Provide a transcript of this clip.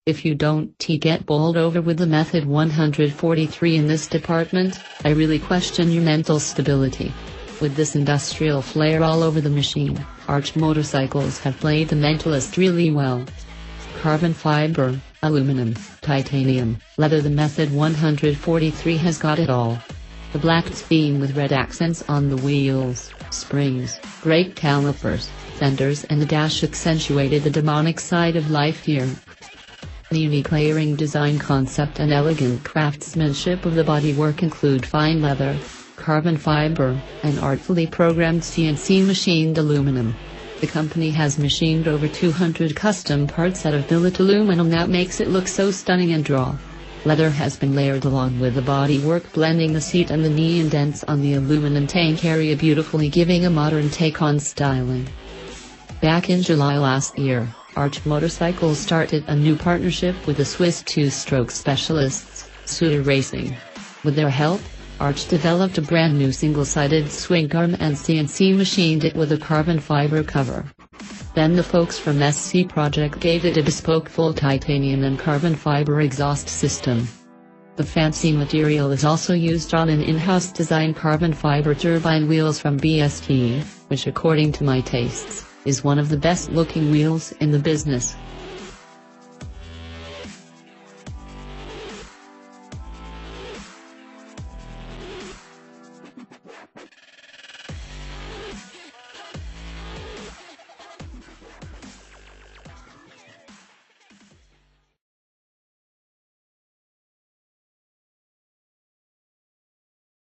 If you don't get bowled over with the method 143 in this department, I really question your mental stability. With this industrial flair all over the machine, Arch motorcycles have played the mentalist really well. Carbon fiber, aluminum, titanium, leather, the method 143 has got it all. The black theme with red accents on the wheels, springs, brake calipers, fenders and the dash accentuated the demonic side of life here. The unique layering design concept and elegant craftsmanship of the bodywork include fine leather, carbon fiber, and artfully programmed CNC machined aluminum. The company has machined over 200 custom parts out of billet aluminum that makes it look so stunning and raw. Leather has been layered along with the bodywork, blending the seat and the knee indents on the aluminum tank area beautifully, giving a modern take on styling. Back in July last year, Arch Motorcycles started a new partnership with the Swiss two-stroke specialists, Suter Racing. With their help, Arch developed a brand new single-sided swing arm and CNC machined it with a carbon fiber cover. Then the folks from SC Project gave it a bespoke full titanium and carbon fiber exhaust system. The fancy material is also used on an in-house designed carbon fiber turbine wheels from BST, which according to my tastes, is one of the best looking wheels in the business.